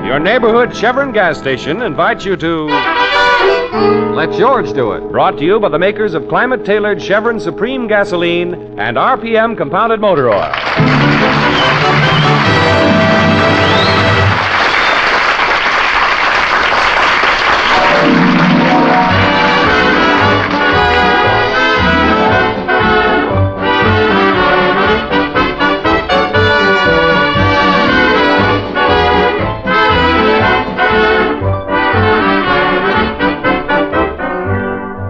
Your neighborhood Chevron gas station invites you to Let George do it. Brought to you by the makers of climate-tailored Chevron Supreme Gasoline and RPM Compounded Motor Oil.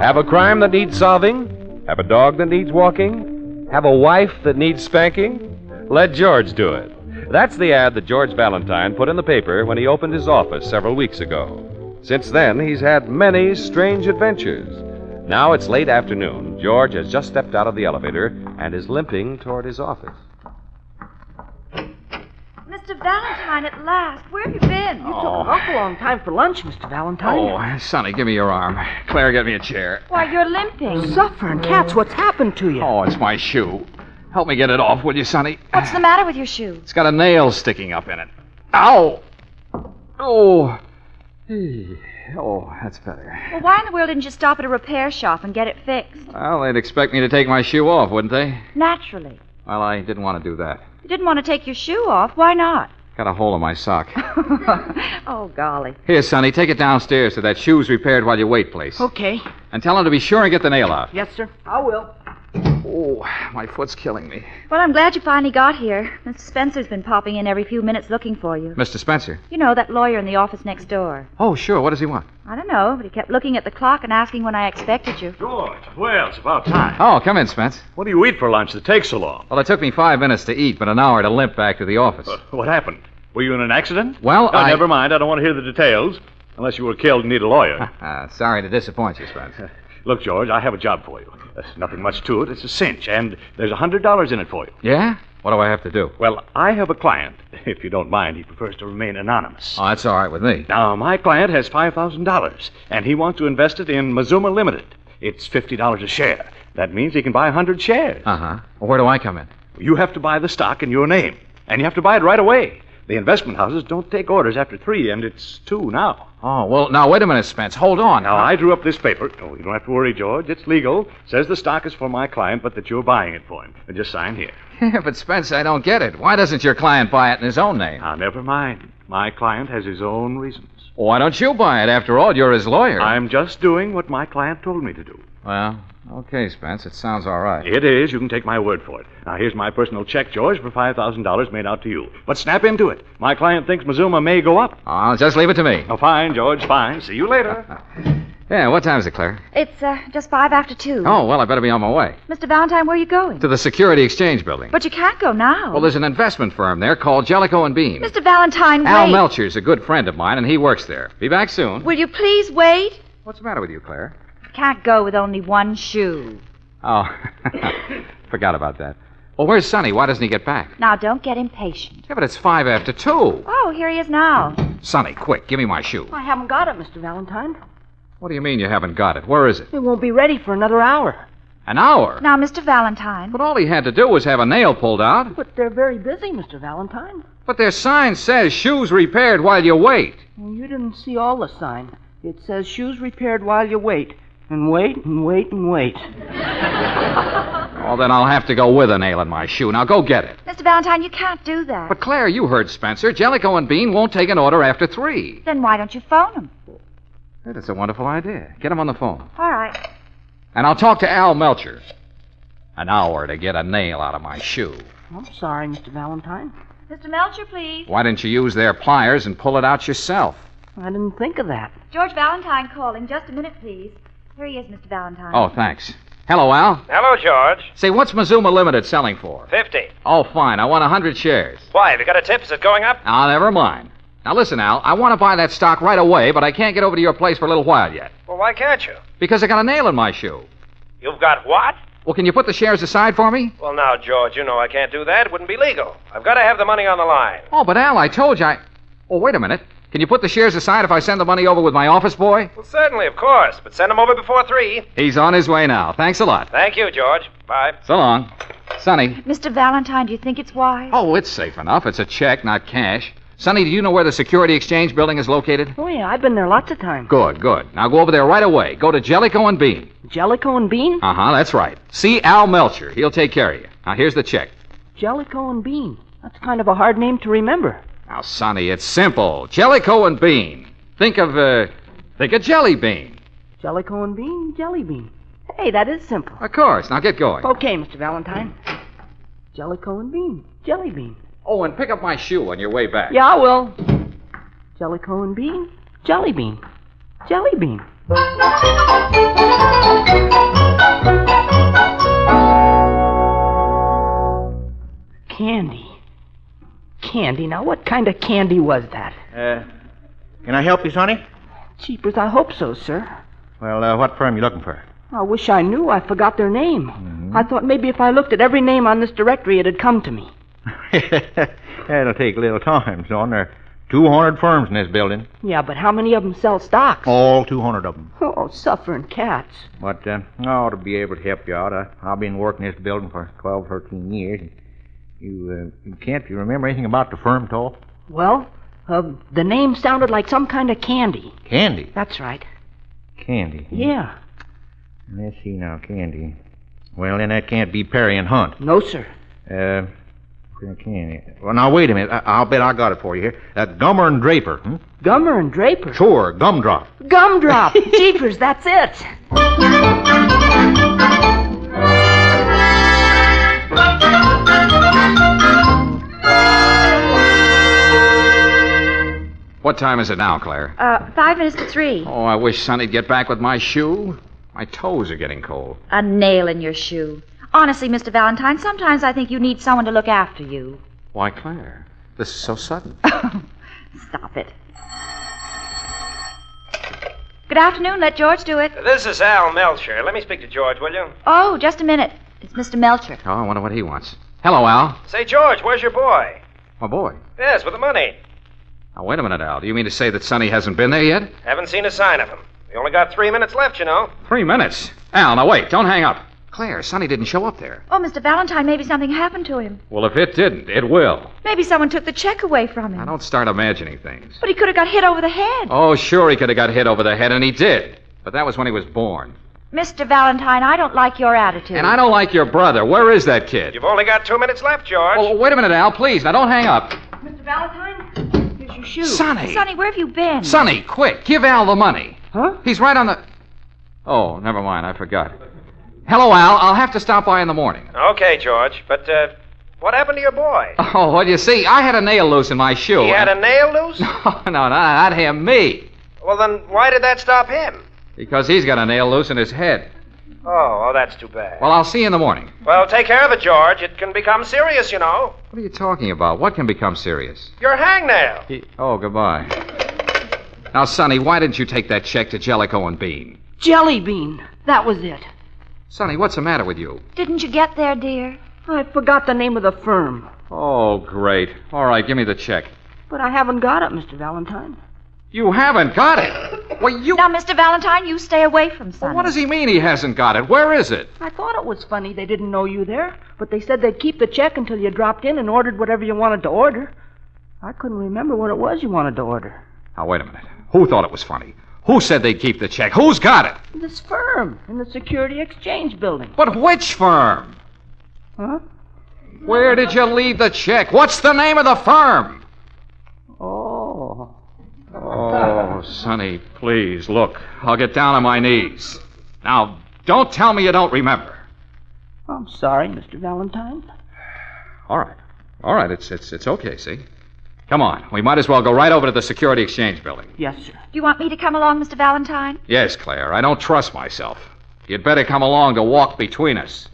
Have a crime that needs solving? Have a dog that needs walking? Have a wife that needs spanking? Let George do it. That's the ad that George Valentine put in the paper when he opened his office several weeks ago. Since then, he's had many strange adventures. Now it's late afternoon. George has just stepped out of the elevator and is limping toward his office. Mr. Valentine, at last. Where have you been? You took an awful long time for lunch, Mr. Valentine. Oh, Sonny, give me your arm. Claire, get me a chair. Why, you're limping. Suffering cats, what's happened to you? Oh, it's my shoe. Help me get it off, will you, Sonny? What's the matter with your shoe? It's got a nail sticking up in it. Ow! Oh. Oh, that's better. Well, why in the world didn't you stop at a repair shop and get it fixed? Well, they'd expect me to take my shoe off, wouldn't they? Naturally. Well, I didn't want to do that. You didn't want to take your shoe off. Why not? Got a hole in my sock. Oh, golly. Here, Sonny, take it downstairs to that shoe's repaired while you wait place. Okay. And tell him to be sure and get the nail out. Yes, sir. I will. Oh, my foot's killing me. Well, I'm glad you finally got here. Mr. Spencer's been popping in every few minutes looking for you. Mr. Spencer? You know, that lawyer in the office next door. Oh, sure. What does he want? I don't know, but he kept looking at the clock and asking when I expected you. George, well, it's about time. Oh, come in, Spence. What do you eat for lunch that takes so long? Well, it took me 5 minutes to eat, but an hour to limp back to the office. What happened? Were you in an accident? Well, No, never mind. I don't want to hear the details. Unless you were killed and need a lawyer. Sorry to disappoint you, Spence. Look, George, I have a job for you. There's nothing much to it. It's a cinch, and there's $100 in it for you. Yeah? What do I have to do? Well, I have a client. If you don't mind, he prefers to remain anonymous. Oh, that's all right with me. Now, my client has $5,000, and he wants to invest it in Mazuma Limited. It's $50 a share. That means he can buy 100 shares. Uh-huh. Well, where do I come in? You have to buy the stock in your name, and you have to buy it right away. The investment houses don't take orders after 3, and it's 2 now. Oh, well, now, wait a minute, Spence. Hold on. Now, I drew up this paper. Oh, you don't have to worry, George. It's legal. Says the stock is for my client, but that you're buying it for him. And just sign here. Yeah, but, Spence, I don't get it. Why doesn't your client buy it in his own name? Now, never mind. My client has his own reasons. Why don't you buy it? After all, you're his lawyer. I'm just doing what my client told me to do. Well, okay, Spence. It sounds all right. It is. You can take my word for it. Now, here's my personal check, George, for $5,000 made out to you. But snap into it. My client thinks Mazuma may go up. Oh, just leave it to me. Oh, fine, George, fine. See you later. Yeah, what time is it, Claire? It's just 5 after 2. Oh, well, I better be on my way. Mr. Valentine, where are you going? To the Security Exchange Building. But you can't go now. Well, there's an investment firm there called Jellicoe and Bean. Mr. Valentine, wait. Al Melcher's a good friend of mine, and he works there. Be back soon. Will you please wait? What's the matter with you, Claire? Can't go with only one shoe. Oh, forgot about that. Well, where's Sonny? Why doesn't he get back? Now, don't get impatient. Yeah, but it's 5 after 2. Oh, here he is now. Sonny, quick, give me my shoe. I haven't got it, Mr. Valentine. What do you mean you haven't got it? Where is it? It won't be ready for another hour. An hour? Now, Mr. Valentine. But all he had to do was have a nail pulled out. But they're very busy, Mr. Valentine. But their sign says shoes repaired while you wait. Well, you didn't see all the sign. It says shoes repaired while you wait. And wait and wait and wait. Oh, then I'll have to go with a nail in my shoe. Now, go get it. Mr. Valentine, you can't do that. But, Claire, you heard Spencer. Jellicoe and Bean won't take an order after 3. Then why don't you phone him? Hey, that's a wonderful idea. Get him on the phone. All right. And I'll talk to Al Melcher. An hour to get a nail out of my shoe. I'm sorry, Mr. Valentine. Mr. Melcher, please. Why didn't you use their pliers and pull it out yourself? I didn't think of that. George Valentine calling. Just a minute, please. Here he is, Mr. Valentine. Oh, thanks. Hello, Al. Hello, George. Say, what's Mazuma Limited selling for? 50. Oh, fine. I want 100 shares. Why, have you got a tip? Is it going up? Ah, never mind. Now, listen, Al. I want to buy that stock right away, but I can't get over to your place for a little while yet. Well, why can't you? Because I got a nail in my shoe. You've got what? Well, can you put the shares aside for me? Well, now, George, you know I can't do that. It wouldn't be legal. I've got to have the money on the line. Oh, but Al, I told you Oh, wait a minute. Can you put the shares aside if I send the money over with my office boy? Well, certainly, of course. But send him over before 3. He's on his way now. Thanks a lot. Thank you, George. Bye. So long. Sonny. Mr. Valentine, do you think it's wise? Oh, it's safe enough. It's a check, not cash. Sonny, do you know where the Security Exchange building is located? Oh, yeah, I've been there lots of times. Good, good. Now go over there right away. Go to Jellicoe and Bean. Jellicoe and Bean? Uh-huh, that's right. See Al Melcher. He'll take care of you. Now, here's the check. Jellicoe and Bean. That's kind of a hard name to remember. Now, Sonny, it's simple. Jellicoe and Bean. Think of Jelly Bean. Jellicoe and Bean, Jelly Bean. Hey, that is simple. Of course. Now get going. Okay, Mr. Valentine. Jellicoe and Bean, Jelly Bean. Oh, and pick up my shoe on your way back. Yeah, I will. Jellicoe and Bean, Jelly Bean, Jelly Bean. Candy. Candy. Now, what kind of candy was that? Can I help you, Sonny? Jeepers, I hope so, sir. Well, what firm you looking for? I wish I knew. I forgot their name. Mm-hmm. I thought maybe if I looked at every name on this directory, it'd come to me. That'll take a little time, son. There are 200 firms in this building. Yeah, but how many of them sell stocks? All 200 of them. Oh, suffering cats. But I ought to be able to help you out. I've been working this building for 12, 13 years. You can't you remember anything about the firm at all? Well, the name sounded like some kind of candy. Candy? That's right. Candy? Yeah. Let's see now, candy. Well, then that can't be Perry and Hunt. No, sir. Candy. Well, now, wait a minute. I'll bet I got it for you here. Gummer and Draper. Hmm? Gummer and Draper? Sure, Gumdrop. Gumdrop! Jeepers, that's it. What time is it now, Claire? 5 minutes to 3. Oh, I wish Sonny'd get back with my shoe. My toes are getting cold. A nail in your shoe. Honestly, Mr. Valentine, sometimes I think you need someone to look after you. Why, Claire? This is so sudden. Stop it. Good afternoon. Let George do it. This is Al Melcher. Let me speak to George, will you? Oh, just a minute. It's Mr. Melcher. Oh, I wonder what he wants. Hello, Al. Say, George, where's your boy? My boy. Yes, with the money. Now, wait a minute, Al. Do you mean to say that Sonny hasn't been there yet? Haven't seen a sign of him. We only got 3 minutes left, you know. 3 minutes? Al, now wait. Don't hang up. Claire, Sonny didn't show up there. Oh, Mr. Valentine, maybe something happened to him. Well, if it didn't, it will. Maybe someone took the check away from him. Now, don't start imagining things. But he could have got hit over the head. Oh, sure, he could have got hit over the head, and he did. But that was when he was born. Mr. Valentine, I don't like your attitude. And I don't like your brother. Where is that kid? You've only got 2 minutes left, George. Oh, wait a minute, Al, please. Now, don't hang up. Mr. Valentine, here's your shoe. Sonny! Sonny, where have you been? Sonny, quick, give Al the money. Huh? He's right on the... Oh, never mind, I forgot. Hello, Al. I'll have to stop by in the morning. Okay, George, but, what happened to your boy? Oh, well, you see, I had a nail loose in my shoe. He had a nail loose? No, not him, me. Well, then why did that stop him? Because he's got a nail loose in his head. Oh, that's too bad. Well, I'll see you in the morning. Well, take care of it, George. It can become serious, you know. What are you talking about? What can become serious? Your hangnail. Oh, goodbye. Now, Sonny, why didn't you take that check to Jellicoe and Bean? Jelly Bean. That was it. Sonny, what's the matter with you? Didn't you get there, dear? I forgot the name of the firm. Oh, great. All right, give me the check. But I haven't got it, Mr. Valentine. You haven't got it? Well, you... Now, Mr. Valentine, you stay away from Sonny. Well, what does he mean he hasn't got it? Where is it? I thought it was funny they didn't know you there, but they said they'd keep the check until you dropped in and ordered whatever you wanted to order. I couldn't remember what it was you wanted to order. Now, wait a minute. Who thought it was funny? Who said they'd keep the check? Who's got it? This firm in the Security Exchange building. But which firm? Huh? Where did you leave the check? What's the name of the firm? Oh. Oh, Sonny, please, look. I'll get down on my knees. Now, don't tell me you don't remember. I'm sorry, Mr. Valentine. All right, it's okay, see? Come on, we might as well go right over to the Security Exchange building. Yes, sir. Do you want me to come along, Mr. Valentine? Yes, Claire, I don't trust myself. You'd better come along to walk between us.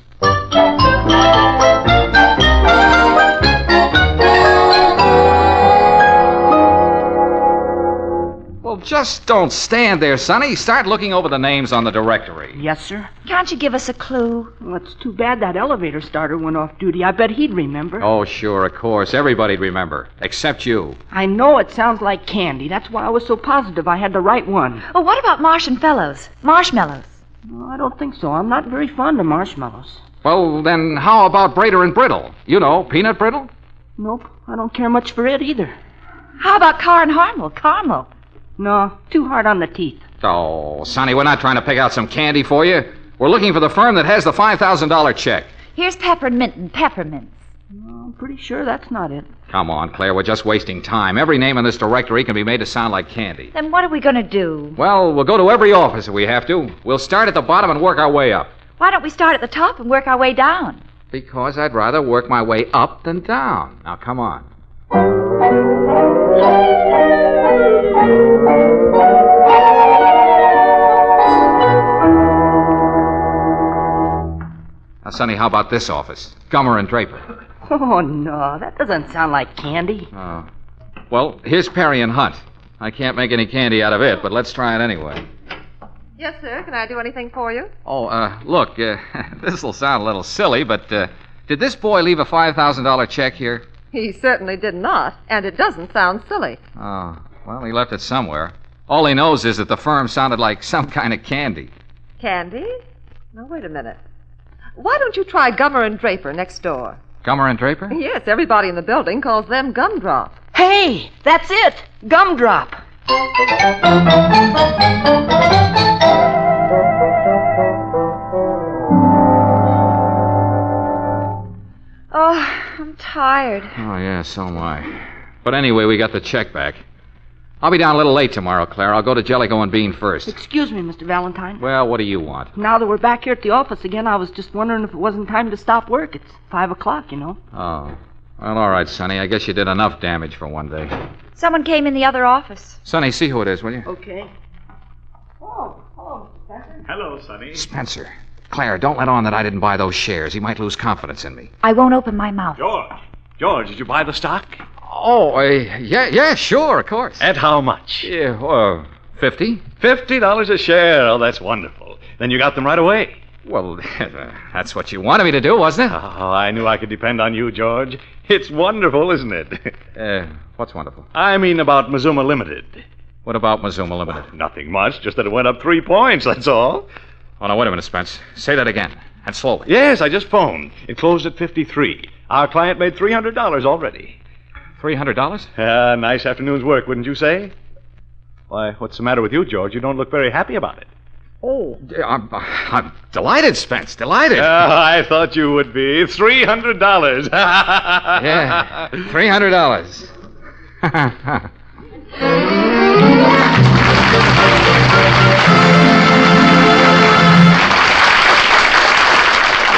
Well, just don't stand there, Sonny. Start looking over the names on the directory. Yes, sir. Can't you give us a clue? Well, it's too bad that elevator starter went off duty. I bet he'd remember. Oh, sure, of course. Everybody'd remember, except you. I know it sounds like candy. That's why I was so positive I had the right one. Oh, what about Marshmallows? No, I don't think so. I'm not very fond of marshmallows. Well, then how about Brader and Brittle? You know, peanut brittle? Nope, I don't care much for it either. How about Car and Harmel? Caramel. No, too hard on the teeth. Oh, Sonny, we're not trying to pick out some candy for you. We're looking for the firm that has the $5,000 check. Here's peppermint and peppermints. No, I'm pretty sure that's not it. Come on, Claire, we're just wasting time. Every name in this directory can be made to sound like candy. Then what are we going to do? Well, we'll go to every office if we have to. We'll start at the bottom and work our way up. Why don't we start at the top and work our way down? Because I'd rather work my way up than down. Now, come on. Now, Sonny, how about this office? Gummer and Draper. Oh, no, that doesn't sound like candy. Oh. Well, here's Perry and Hunt. I can't make any candy out of it, but let's try it anyway. Yes, sir. Can I do anything for you? Oh, look, this'll sound a little silly, but did this boy leave a $5,000 check here? He certainly did not, and it doesn't sound silly. Oh, well, he left it somewhere. All he knows is that the firm sounded like some kind of candy. Candy? Now, wait a minute. Why don't you try Gummer and Draper next door? Gummer and Draper? Yes, everybody in the building calls them Gumdrop. Hey, that's it. Gumdrop. Oh, I'm tired. Oh, yeah, so am I. But anyway, we got the check back. I'll be down a little late tomorrow, Claire. I'll go to Jellicoe and Bean first. Excuse me, Mr. Valentine. Well, what do you want? Now that we're back here at the office again, I was just wondering if it wasn't time to stop work. It's 5 o'clock, you know. Oh. Well, all right, Sonny. I guess you did enough damage for one day. Someone came in the other office. Sonny, see who it is, will you? Okay. Oh, hello, Spencer. Hello, Sonny. Spencer. Claire, don't let on that I didn't buy those shares. He might lose confidence in me. I won't open my mouth. George, did you buy the stock? Oh, yeah, sure, of course. At how much? Yeah, 50? $50 a share. Oh, that's wonderful. Then you got them right away. Well, that's what you wanted me to do, wasn't it? Oh, I knew I could depend on you, George. It's wonderful, isn't it? What's wonderful? I mean about Mazuma Limited. What about Mazuma Limited? Nothing much, just that it went up 3 points, that's all. Oh, now, wait a minute, Spence. Say that again, and slowly. Yes, I just phoned. It closed at 53. Our client made $300 already. $300? Nice afternoon's work, wouldn't you say? Why, what's the matter with you, George? You don't look very happy about it. Oh, I'm delighted, Spence, delighted. I thought you would be. $300. Yeah, $300.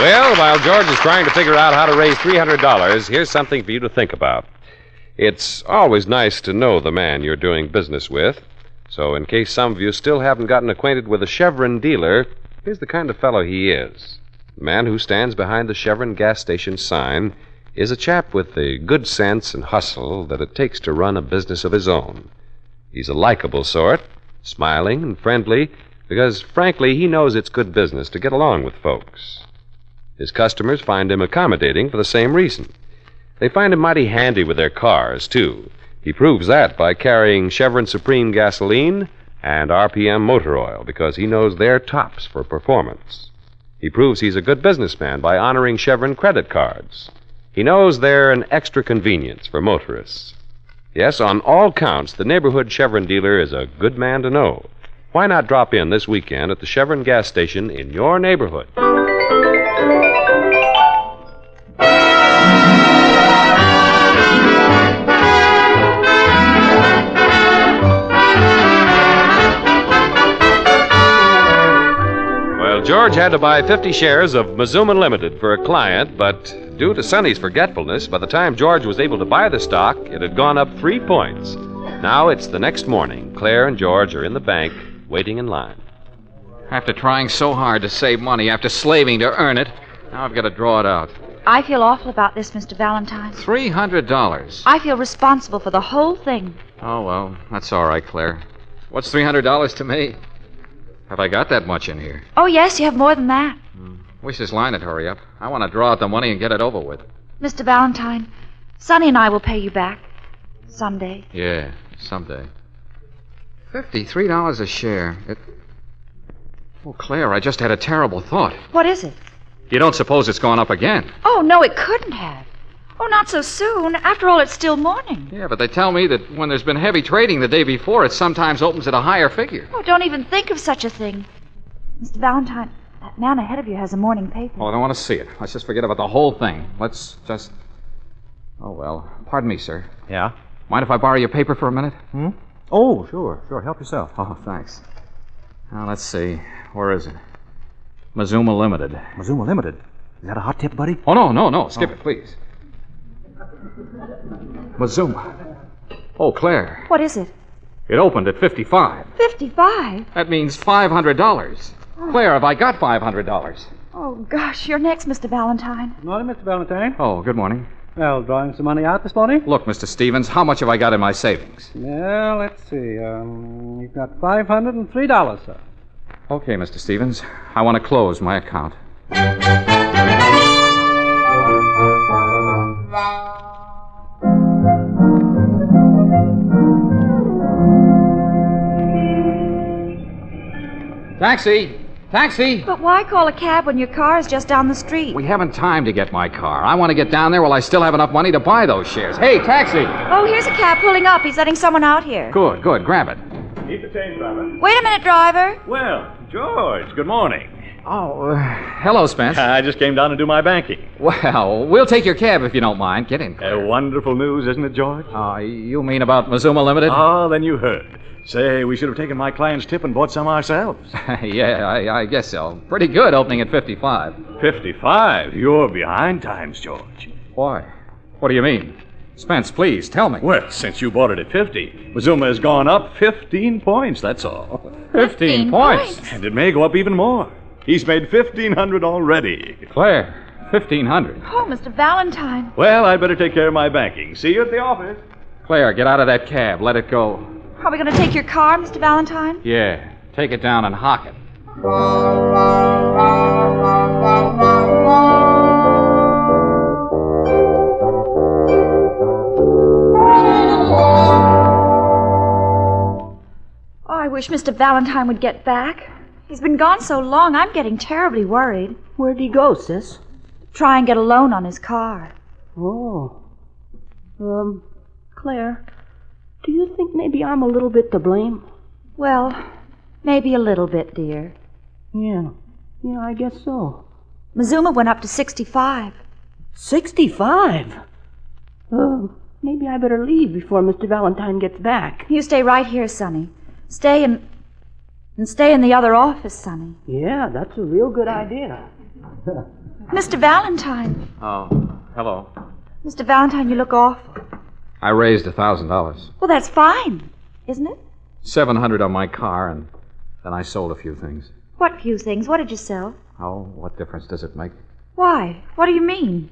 Well, while George is trying to figure out how to raise $300, here's something for you to think about. It's always nice to know the man you're doing business with. So, in case some of you still haven't gotten acquainted with a Chevron dealer, here's the kind of fellow he is. The man who stands behind the Chevron gas station sign is a chap with the good sense and hustle that it takes to run a business of his own. He's a likable sort, smiling and friendly, because, frankly, he knows it's good business to get along with folks. His customers find him accommodating for the same reason. They find him mighty handy with their cars, too. He proves that by carrying Chevron Supreme gasoline and RPM motor oil, because he knows they're tops for performance. He proves he's a good businessman by honoring Chevron credit cards. He knows they're an extra convenience for motorists. Yes, on all counts, the neighborhood Chevron dealer is a good man to know. Why not drop in this weekend at the Chevron gas station in your neighborhood? George had to buy 50 shares of Mazuma Limited for a client, but due to Sonny's forgetfulness, by the time George was able to buy the stock, it had gone up 3 points. Now it's the next morning. Claire and George are in the bank, waiting in line. After trying so hard to save money, after slaving to earn it, now I've got to draw it out. I feel awful about this, Mr. Valentine. $300. I feel responsible for the whole thing. Oh, well, that's all right, Claire. What's $300 to me? Have I got that much in here? Oh, yes, you have more than that. Wish this line would hurry up. I want to draw out the money and get it over with. Mr. Valentine, Sonny and I will pay you back. Someday. Yeah, someday. $53 a share. Oh, Claire, I just had a terrible thought. What is it? You don't suppose it's gone up again? Oh, no, it couldn't have. Oh, not so soon. After all, it's still morning. Yeah, but they tell me that when there's been heavy trading the day before, it sometimes opens at a higher figure. Oh, don't even think of such a thing. Mr. Valentine, that man ahead of you has a morning paper. Oh, I don't want to see it. Let's just forget about the whole thing. Let's just... Oh, well. Pardon me, sir. Yeah? Mind if I borrow your paper for a minute? Oh, sure. Help yourself. Oh, thanks. Now, let's see. Where is it? Mazuma Limited. Mazuma Limited. Is that a hot tip, buddy? Oh, no. Skip it, please. Mazuma. Oh, Claire. What is it? It opened at 55. 55? That means $500. Claire, have I got $500? Oh, gosh, you're next, Mr. Valentine. Good morning, Mr. Valentine. Oh, good morning. Well, drawing some money out this morning? Look, Mr. Stevens, how much have I got in my savings? Well, let's see. You've got $503, sir. Okay, Mr. Stevens. I want to close my account. Taxi! Taxi! But why call a cab when your car is just down the street? We haven't time to get my car. I want to get down there while I still have enough money to buy those shares. Hey, taxi! Oh, here's a cab pulling up. He's letting someone out here. Good. Grab it. Keep the change, driver. Wait a minute, driver. Well, George, good morning. Oh, hello, Spence. I just came down to do my banking. Well, we'll take your cab if you don't mind. Get in. Wonderful news, isn't it, George? You mean about Mazuma Limited? Oh, then you heard. Say, we should have taken my client's tip and bought some ourselves. Yeah, I guess so. Pretty good opening at 55. 55? You're behind times, George. Why? What do you mean? Spence, please, tell me. Well, since you bought it at 50, Mazuma has gone up 15 points, that's all. 15 points? And it may go up even more. He's made $1,500 already. Claire, 1,500. Oh, Mr. Valentine. Well, I'd better take care of my banking. See you at the office. Claire, get out of that cab. Let it go. Are we going to take your car, Mr. Valentine? Yeah, take it down and hock it. Oh, I wish Mr. Valentine would get back. He's been gone so long, I'm getting terribly worried. Where'd he go, sis? Try and get a loan on his car. Oh. Claire, do you think maybe I'm a little bit to blame? Well, maybe a little bit, dear. Yeah, I guess so. Mazuma went up to 65. 65? Maybe I better leave before Mr. Valentine gets back. You stay right here, Sonny. Stay in the other office, Sonny. Yeah, that's a real good idea. Mr. Valentine. Oh, hello. Mr. Valentine, you look awful. I raised $1,000. Well, that's fine, isn't it? $700 on my car, and then I sold a few things. What few things? What did you sell? Oh, what difference does it make? Why? What do you mean?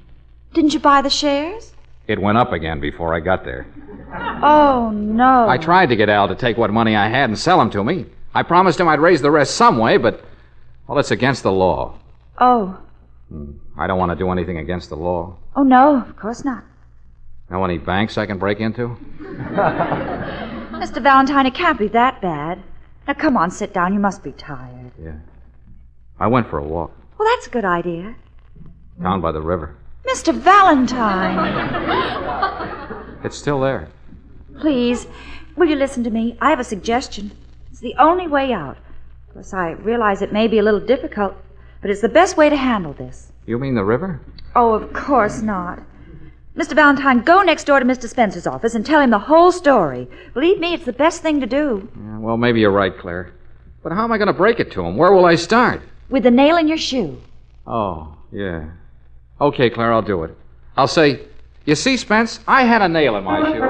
Didn't you buy the shares? It went up again before I got there. Oh, no. I tried to get Al to take what money I had and sell them to me. I promised him I'd raise the rest some way, but, well, it's against the law. Oh. I don't want to do anything against the law. Oh, no, of course not. Know any banks I can break into? Mr. Valentine, it can't be that bad. Now, come on, sit down. You must be tired. Yeah. I went for a walk. Well, that's a good idea. Down by the river. Mr. Valentine! It's still there. Please, will you listen to me? I have a suggestion. It's the only way out. Of course, I realize it may be a little difficult, but it's the best way to handle this. You mean the river? Oh, of course not. Mr. Valentine, go next door to Mr. Spencer's office and tell him the whole story. Believe me, it's the best thing to do. Yeah, well, maybe you're right, Claire. But how am I going to break it to him? Where will I start? With the nail in your shoe. Oh, yeah. Okay, Claire, I'll do it. I'll say, you see, Spence, I had a nail in my shoe.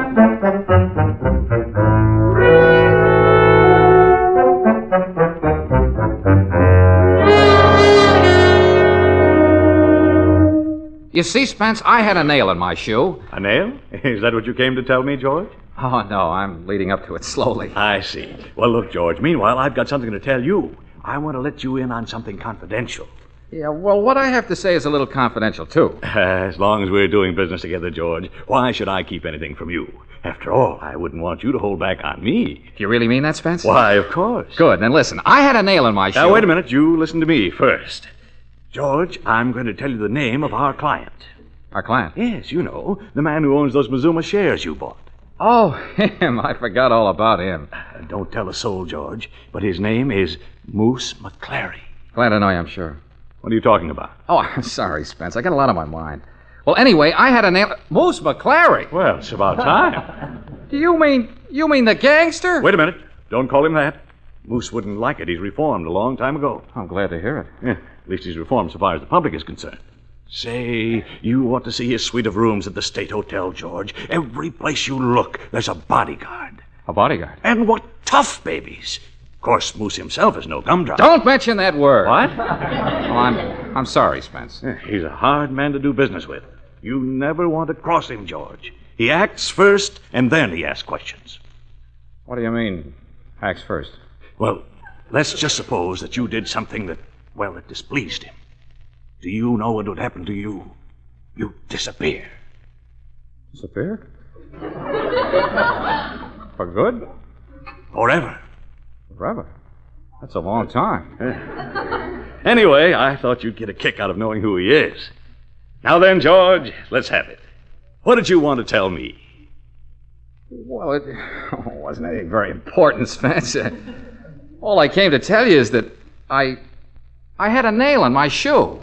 You see, Spence, I had a nail in my shoe. A nail? Is that what you came to tell me, George? Oh, no, I'm leading up to it slowly. I see. Well, look, George, meanwhile, I've got something to tell you. I want to let you in on something confidential. Yeah, well, what I have to say is a little confidential, too. As long as we're doing business together, George, why should I keep anything from you? After all, I wouldn't want you to hold back on me. Do you really mean that, Spence? Why, of course. Good, then listen, I had a nail in my shoe. Now, wait a minute. You listen to me first. George, I'm going to tell you the name of our client. Our client? Yes, you know, the man who owns those Mazuma shares you bought. Oh, him. I forgot all about him. Don't tell a soul, George, but his name is Moose McClary. Glad to know you, I'm sure. What are you talking about? Oh, I'm sorry, Spence. I got a lot on my mind. Well, anyway, I had a name... Moose McClary. Well, it's about time. Do you mean the gangster? Wait a minute. Don't call him that. Moose wouldn't like it. He's reformed a long time ago. I'm glad to hear it. Yeah, at least he's reformed so far as the public is concerned. Say, you ought to see his suite of rooms at the State Hotel, George. Every place you look, there's a bodyguard. A bodyguard? And what tough babies. Of course, Moose himself is no gumdrop. Don't mention that word. What? Oh, I'm sorry, Spence. Yeah, he's a hard man to do business with. You never want to cross him, George. He acts first, and then he asks questions. What do you mean, acts first? Well, let's just suppose that you did something that displeased him. Do you know what would happen to you? You'd disappear. Disappear? For good? Forever. Forever? That's a long time. Anyway, I thought you'd get a kick out of knowing who he is. Now then, George, let's have it. What did you want to tell me? Well, it wasn't anything very important, Spence. All I came to tell you is that I had a nail in my shoe.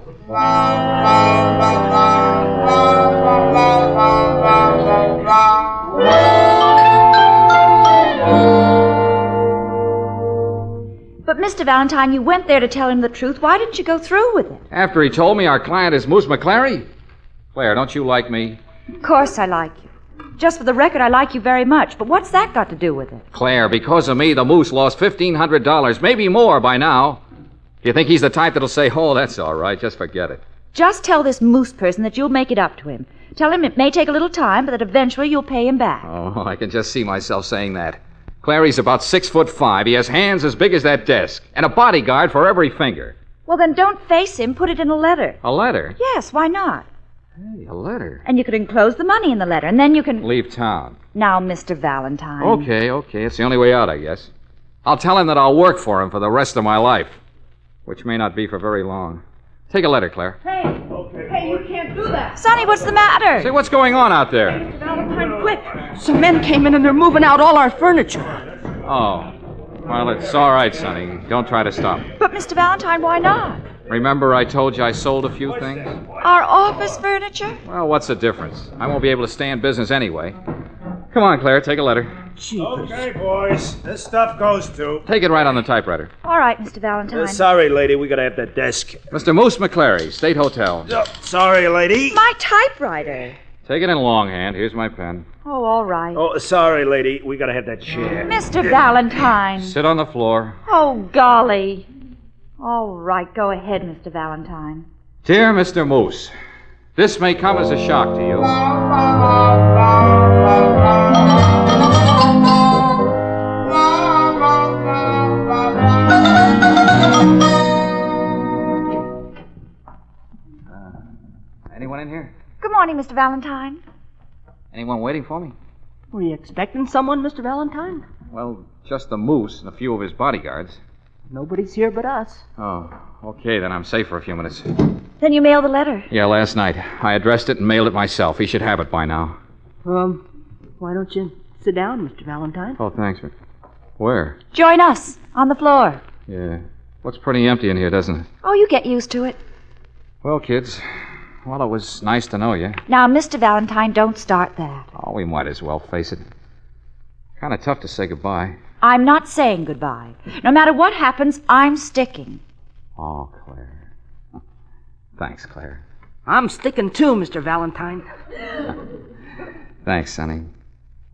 But, Mr. Valentine, you went there to tell him the truth. Why didn't you go through with it? After he told me our client is Moose McClary? Claire, don't you like me? Of course I like you. Just for the record, I like you very much. But what's that got to do with it? Claire, because of me, the Moose lost $1,500, maybe more by now. You think he's the type that'll say, oh, that's all right, just forget it? Just tell this Moose person that you'll make it up to him. Tell him it may take a little time, but that eventually you'll pay him back. Oh, I can just see myself saying that. Clary's about 6'5". He has hands as big as that desk, and a bodyguard for every finger. Well, then don't face him. Put it in a letter. A letter? Yes, why not? Hey, a letter. And you could enclose the money in the letter, and then you can... Leave town. Now, Mr. Valentine. Okay. It's the only way out, I guess. I'll tell him that I'll work for him for the rest of my life, which may not be for very long. Take a letter, Claire. Hey, you can't do that. Sonny, what's the matter? Say, what's going on out there? Mr. Valentine, quick. Some men came in and they're moving out all our furniture. Oh. Well, it's all right, Sonny. Don't try to stop me. But, Mr. Valentine, why not? Remember I told you I sold a few things? Our office furniture? Well, what's the difference? I won't be able to stay in business anyway. Come on, Claire, take a letter. Jeepers. Okay, boys. This stuff goes to... Take it right on the typewriter. All right, Mr. Valentine. Sorry, lady. We gotta have that desk. Mr. Moose McClary, State Hotel. Sorry, lady. My typewriter. Take it in longhand. Here's my pen. Oh, all right. Oh, sorry, lady. We gotta have that chair. Mr. Valentine. Sit on the floor. Oh, golly. All right, go ahead, Mr. Valentine. Dear Mr. Moose, this may come as a shock to you. Anyone in here? Good morning, Mr. Valentine. Anyone waiting for me? Were you expecting someone, Mr. Valentine? Well, just the Moose and a few of his bodyguards. Nobody's here but us. Oh, okay, then I'm safe for a few minutes. Then you mailed the letter. Yeah, last night. I addressed it and mailed it myself. He should have it by now. Why don't you sit down, Mr. Valentine? Oh, thanks. Where? Join us on the floor. Yeah. Looks pretty empty in here, doesn't it? Oh, you get used to it. Well, kids, well, it was nice to know you. Now, Mr. Valentine, don't start that. Oh, we might as well face it. Kind of tough to say goodbye. I'm not saying goodbye. No matter what happens, I'm sticking. Oh, Claire. Thanks, Claire. I'm sticking too, Mr. Valentine. Thanks, Sonny.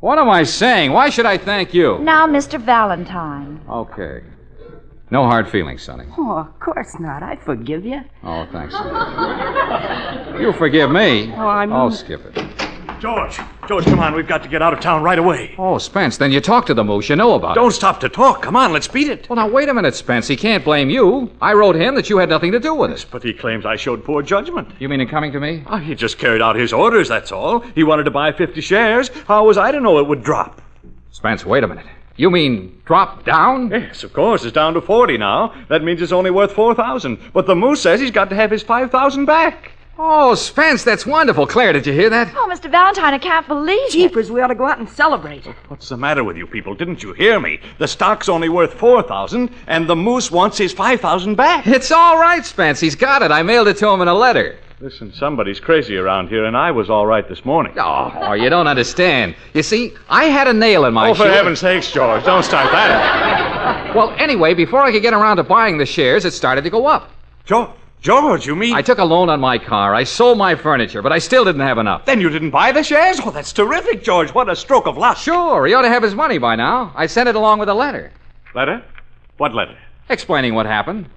What am I saying? Why should I thank you? Now, Mr. Valentine. Okay. No hard feelings, Sonny. Oh, of course not. I forgive you. Oh, thanks. You forgive me? Oh, skip it. George, come on. We've got to get out of town right away. Oh, Spence, then you talked to the Moose. You know about it. Don't stop to talk. Come on, let's beat it. Well, now, wait a minute, Spence. He can't blame you. I wrote him that you had nothing to do with it. But he claims I showed poor judgment. You mean in coming to me? He just carried out his orders, that's all. He wanted to buy 50 shares. How was I to know it would drop? Spence, wait a minute. You mean drop down? Yes, of course. It's down to 40 now. That means it's only worth 4,000. But the moose says he's got to have his 5,000 back. Oh, Spence, that's wonderful. Claire, did you hear that? Oh, Mr. Valentine, I can't believe it. Jeepers, we ought to go out and celebrate. What's the matter with you people? Didn't you hear me? The stock's only worth 4,000, and the moose wants his 5,000 back. It's all right, Spence. He's got it. I mailed it to him in a letter. Listen, somebody's crazy around here, and I was all right this morning. Oh, you don't understand. You see, I had a nail in my Oh, for shoe. heaven's sakes, George, don't start that. Well, anyway, before I could get around to buying the shares, it started to go up. George, you mean... I took a loan on my car. I sold my furniture, but I still didn't have enough. Then you didn't buy the shares? Oh, that's terrific, George. What a stroke of luck. Sure, he ought to have his money by now. I sent it along with a letter. Letter? What letter? Explaining what happened.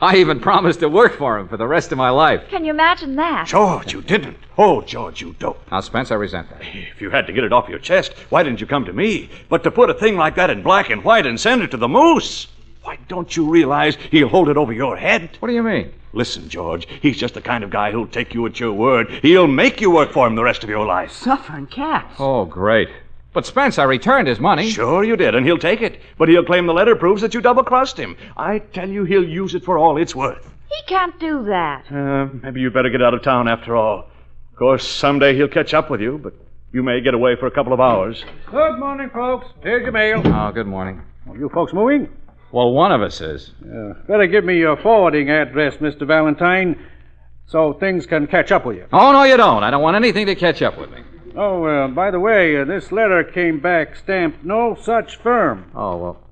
I even promised to work for him for the rest of my life. Can you imagine that? George, you didn't. Oh, George, you don't. Now, Spence, I resent that. If you had to get it off your chest, why didn't you come to me? But to put a thing like that in black and white and send it to the moose... Why, don't you realize he'll hold it over your head? What do you mean? Listen, George, he's just the kind of guy who'll take you at your word. He'll make you work for him the rest of your life. Suffering cats. Oh, great. But, Spence, I returned his money. Sure you did, and he'll take it. But he'll claim the letter proves that you double-crossed him. I tell you, he'll use it for all it's worth. He can't do that. Maybe you'd better get out of town after all. Of course, someday he'll catch up with you, but you may get away for a couple of hours. Good morning, folks. Here's your mail. Oh, good morning. Are you folks moving? Well, one of us is. Better give me your forwarding address, Mr. Valentine, so things can catch up with you. Oh, no, you don't. I don't want anything to catch up with me. Oh, by the way, this letter came back stamped no such firm. Oh, well.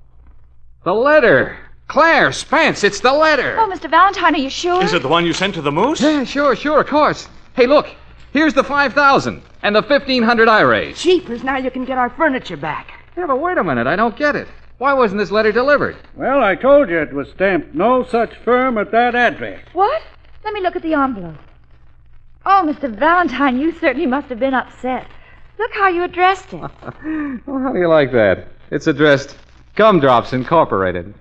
The letter. Claire, Spence, it's the letter. Oh, Mr. Valentine, are you sure? Is it the one you sent to the moose? Yeah, sure, of course. Hey, look. Here's the 5,000 and the 1,500 I raised. Jeepers, now you can get our furniture back. Yeah, but wait a minute. I don't get it. Why wasn't this letter delivered? Well, I told you it was stamped no such firm at that address. What? Let me look at the envelope. Oh, Mr. Valentine, you certainly must have been upset. Look how you addressed it. Well, how do you like that? It's addressed Gumdrops Incorporated.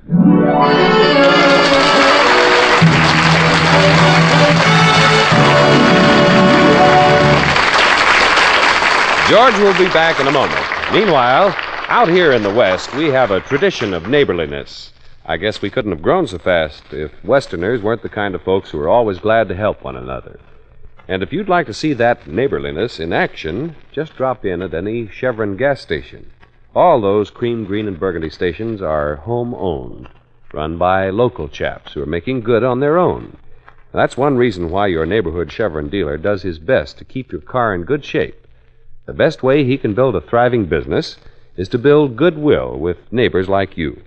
George will be back in a moment. Meanwhile, out here in the West, we have a tradition of neighborliness. I guess we couldn't have grown so fast if Westerners weren't the kind of folks who are always glad to help one another. And if you'd like to see that neighborliness in action, just drop in at any Chevron gas station. All those cream, green, and burgundy stations are home-owned, run by local chaps who are making good on their own. That's one reason why your neighborhood Chevron dealer does his best to keep your car in good shape. The best way he can build a thriving business is to build goodwill with neighbors like you.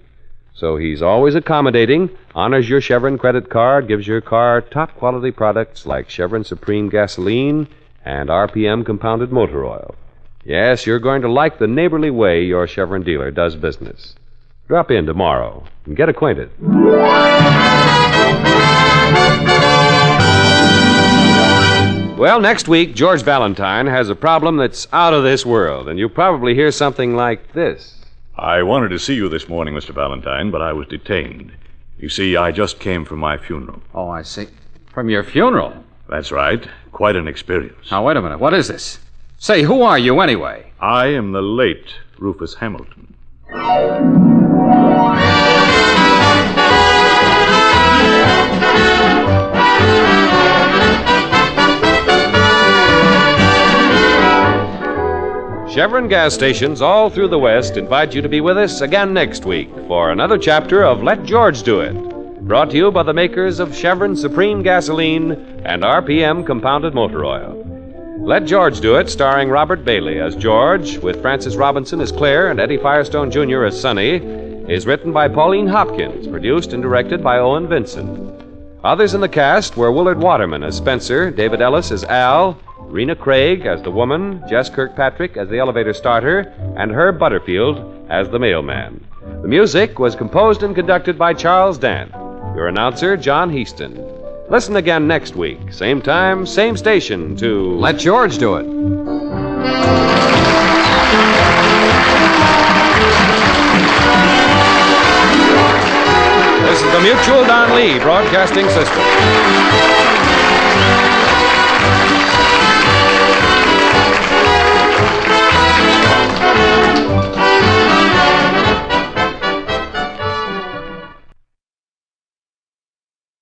So he's always accommodating, honors your Chevron credit card, gives your car top-quality products like Chevron Supreme Gasoline and RPM Compounded Motor Oil. Yes, you're going to like the neighborly way your Chevron dealer does business. Drop in tomorrow and get acquainted. Well, next week, George Valentine has a problem that's out of this world, and you'll probably hear something like this. I wanted to see you this morning, Mr. Valentine, but I was detained. You see, I just came from my funeral. Oh, I see. From your funeral? That's right. Quite an experience. Now, wait a minute. What is this? Say, who are you anyway? I am the late Rufus Hamilton. Chevron gas stations all through the West invite you to be with us again next week for another chapter of Let George Do It, brought to you by the makers of Chevron Supreme Gasoline and RPM Compounded Motor Oil. Let George Do It, starring Robert Bailey as George, with Francis Robinson as Claire and Eddie Firestone Jr. as Sonny, is written by Pauline Hopkins, produced and directed by Owen Vinson. Others in the cast were Willard Waterman as Spencer, David Ellis as Al, Rena Craig as the woman, Jess Kirkpatrick as the elevator starter, and Herb Butterfield as the mailman. The music was composed and conducted by Charles Dant. Your announcer, John Heaston. Listen again next week, same time, same station, to Let George Do It. This is the Mutual Don Lee Broadcasting System.